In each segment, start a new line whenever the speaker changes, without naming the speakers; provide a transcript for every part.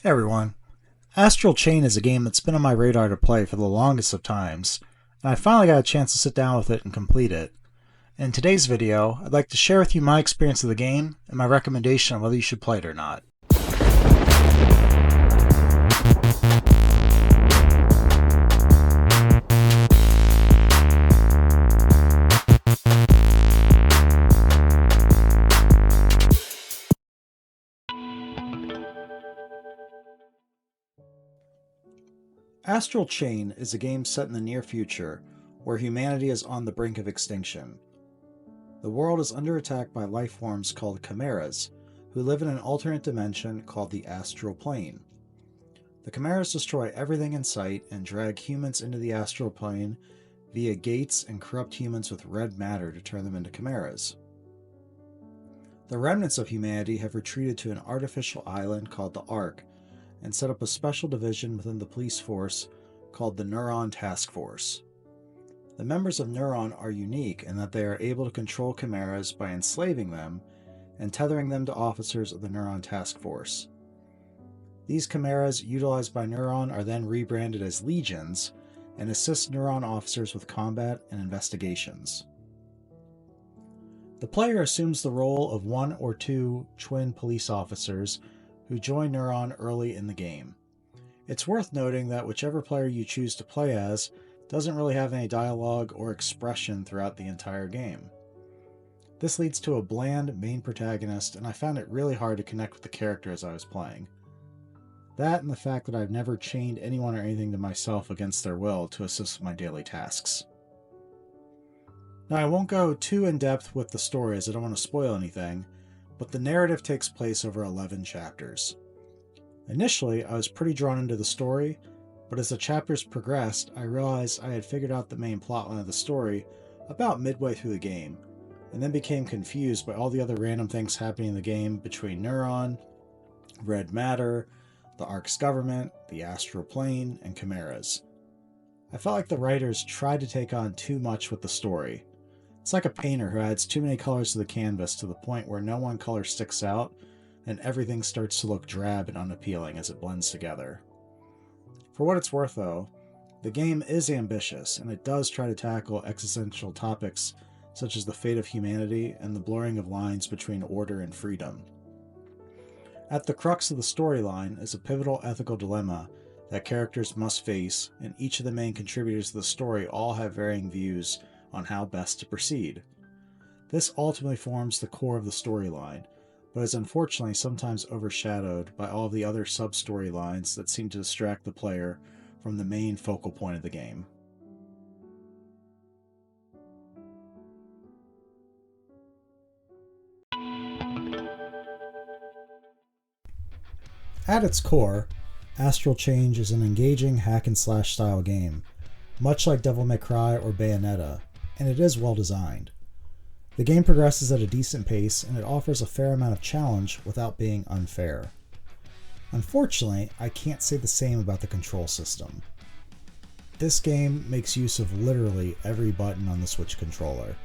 Hey everyone. Astral Chain is a game that's been on my radar to play for the longest of times, and I finally got a chance to sit down with it and complete it. In today's video, I'd like to share with you my experience of the game and my recommendation on whether you should play it or not. Astral Chain is a game set in the near future, where humanity is on the brink of extinction. The world is under attack by life forms called chimeras, who live in an alternate dimension called the Astral Plane. The chimeras destroy everything in sight and drag humans into the Astral Plane via gates and corrupt humans with red matter to turn them into chimeras. The remnants of humanity have retreated to an artificial island called the Ark, and set up a special division within the police force called the Neuron Task Force. The members of Neuron are unique in that they are able to control chimeras by enslaving them and tethering them to officers of the Neuron Task Force. These chimeras utilized by Neuron are then rebranded as legions and assist Neuron officers with combat and investigations. The player assumes the role of one or two twin police officers who join Neuron early in the game. It's worth noting that whichever player you choose to play as doesn't really have any dialogue or expression throughout the entire game. This leads to a bland main protagonist, and I found it really hard to connect with the character as I was playing. That and the fact that I've never chained anyone or anything to myself against their will to assist with my daily tasks. Now, I won't go too in depth with the story as I don't want to spoil anything, but the narrative takes place over 11 chapters. Initially, I was pretty drawn into the story, but as the chapters progressed, I realized I had figured out the main plotline of the story about midway through the game, and then became confused by all the other random things happening in the game between Neuron, Red Matter, the Ark's government, the Astral Plane, and chimeras. I felt like the writers tried to take on too much with the story. It's like a painter who adds too many colors to the canvas to the point where no one color sticks out and everything starts to look drab and unappealing as it blends together. For what it's worth though, the game is ambitious and it does try to tackle existential topics such as the fate of humanity and the blurring of lines between order and freedom. At the crux of the storyline is a pivotal ethical dilemma that characters must face, and each of the main contributors to the story all have varying views on how best to proceed. This ultimately forms the core of the storyline, but is unfortunately sometimes overshadowed by all of the other sub-storylines that seem to distract the player from the main focal point of the game. At its core, Astral Chain is an engaging hack-and-slash style game, much like Devil May Cry or Bayonetta, and it is well designed. The game progresses at a decent pace, and it offers a fair amount of challenge without being unfair. Unfortunately, I can't say the same about the control system. This game makes use of literally every button on the Switch controller.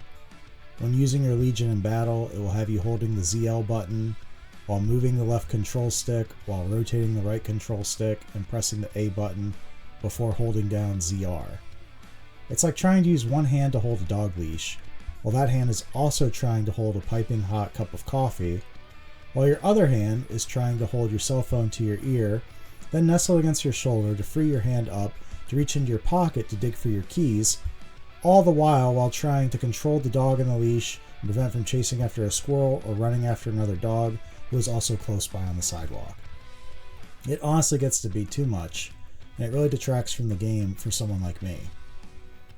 When using your Legion in battle, it will have you holding the ZL button, while moving the left control stick, while rotating the right control stick, and pressing the A button before holding down ZR. It's like trying to use one hand to hold a dog leash, while that hand is also trying to hold a piping hot cup of coffee, while your other hand is trying to hold your cell phone to your ear, then nestle against your shoulder to free your hand up to reach into your pocket to dig for your keys, all the while trying to control the dog in the leash and prevent from chasing after a squirrel or running after another dog who is also close by on the sidewalk. It honestly gets to be too much, and it really detracts from the game for someone like me.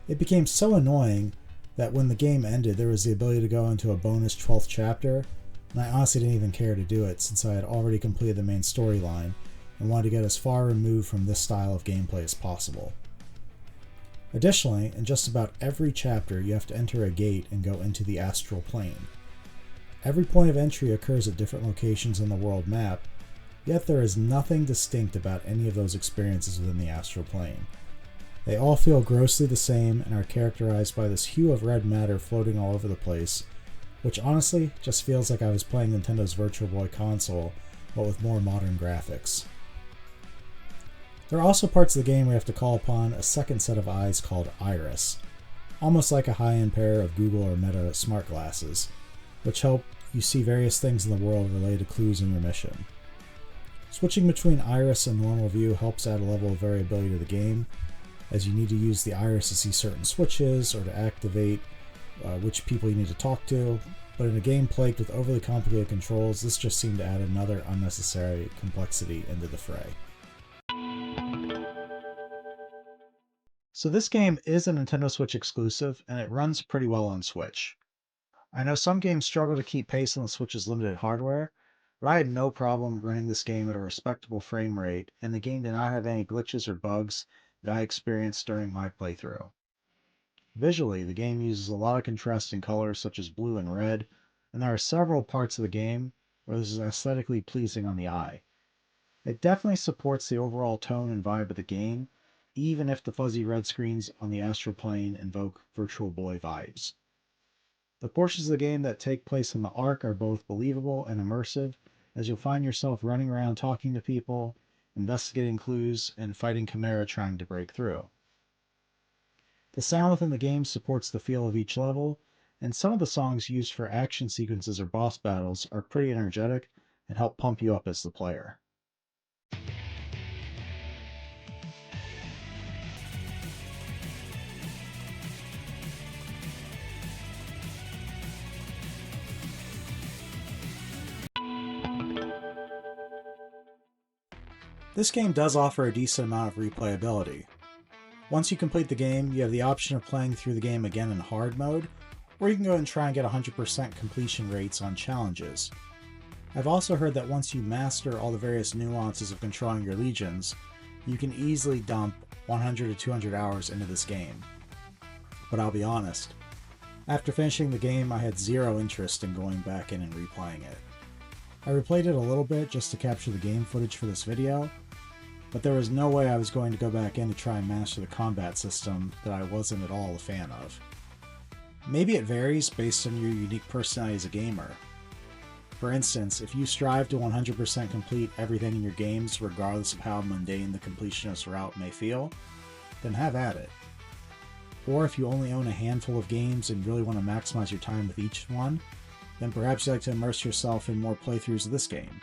It became so annoying that when the game ended, there was the ability to go into a bonus 12th chapter, and I honestly didn't even care to do it since I had already completed the main storyline and wanted to get as far removed from this style of gameplay as possible. Additionally, in just about every chapter, you have to enter a gate and go into the Astral Plane. Every point of entry occurs at different locations on the world map, yet there is nothing distinct about any of those experiences within the Astral Plane. They all feel grossly the same and are characterized by this hue of red matter floating all over the place, which honestly just feels like I was playing Nintendo's Virtual Boy console, but with more modern graphics. There are also parts of the game where you have to call upon a second set of eyes called Iris, almost like a high-end pair of Google or Meta smart glasses, which help you see various things in the world related to clues in your mission. Switching between Iris and normal view helps add a level of variability to the game, as you need to use the Iris to see certain switches or to activate which people you need to talk to, but in a game plagued with overly complicated controls, this just seemed to add another unnecessary complexity into the fray. So this game is a Nintendo Switch exclusive, and it runs pretty well on Switch. I know some games struggle to keep pace on the Switch's limited hardware, but I had no problem running this game at a respectable frame rate, and the game did not have any glitches or bugs that I experienced during my playthrough. Visually, the game uses a lot of contrasting colors such as blue and red, and there are several parts of the game where this is aesthetically pleasing on the eye. It definitely supports the overall tone and vibe of the game, even if the fuzzy red screens on the Astral Plane invoke Virtual Boy vibes. The portions of the game that take place in the Ark are both believable and immersive, as you'll find yourself running around talking to people, investigating clues, and fighting Chimera trying to break through. The sound within the game supports the feel of each level, and some of the songs used for action sequences or boss battles are pretty energetic and help pump you up as the player. This game does offer a decent amount of replayability. Once you complete the game, you have the option of playing through the game again in hard mode, or you can go and try and get 100% completion rates on challenges. I've also heard that once you master all the various nuances of controlling your legions, you can easily dump 100 to 200 hours into this game. But I'll be honest, after finishing the game I had zero interest in going back in and replaying it. I replayed it a little bit just to capture the game footage for this video, but there was no way I was going to go back in to try and master the combat system that I wasn't at all a fan of. Maybe it varies based on your unique personality as a gamer. For instance, if you strive to 100% complete everything in your games regardless of how mundane the completionist route may feel, then have at it. Or if you only own a handful of games and really want to maximize your time with each one, then perhaps you'd like to immerse yourself in more playthroughs of this game.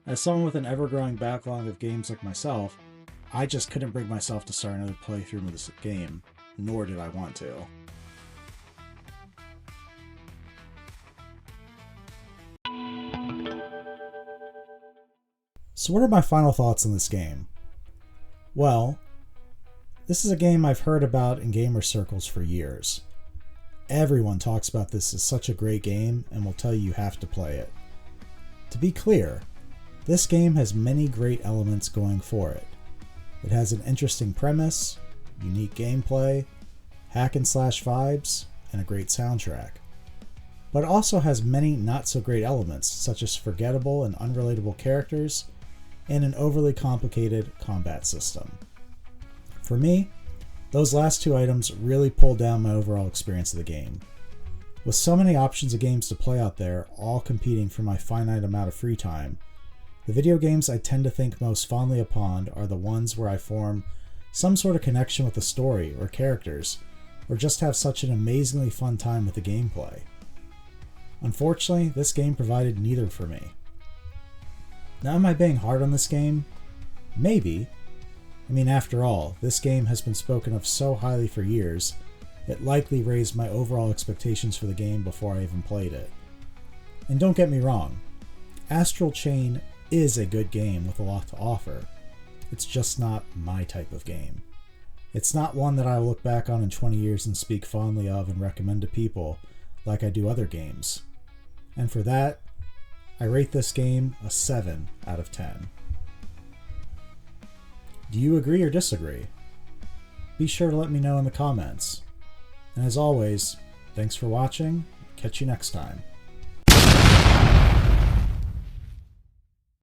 As someone with an ever-growing backlog of games like myself, I just couldn't bring myself to start another playthrough of this game, nor did I want to. So what are my final thoughts on this game? Well, this is a game I've heard about in gamer circles for years. Everyone talks about this as such a great game and will tell you have to play it. To be clear, this game has many great elements going for it. It has an interesting premise, unique gameplay, hack and slash vibes, and a great soundtrack. But it also has many not so great elements, such as forgettable and unrelatable characters, and an overly complicated combat system. For me, those last two items really pulled down my overall experience of the game. With so many options of games to play out there, all competing for my finite amount of free time, the video games I tend to think most fondly upon are the ones where I form some sort of connection with the story or characters, or just have such an amazingly fun time with the gameplay. Unfortunately, this game provided neither for me. Now, am I being hard on this game? Maybe. I mean, after all, this game has been spoken of so highly for years, it likely raised my overall expectations for the game before I even played it. And don't get me wrong, Astral Chain is a good game with a lot to offer. It's just not my type of game. It's not one that I will look back on in 20 years and speak fondly of and recommend to people like I do other games. And for that, I rate this game a 7 out of 10. Do you agree or disagree? Be sure to let me know in the comments. And as always, thanks for watching. Catch you next time.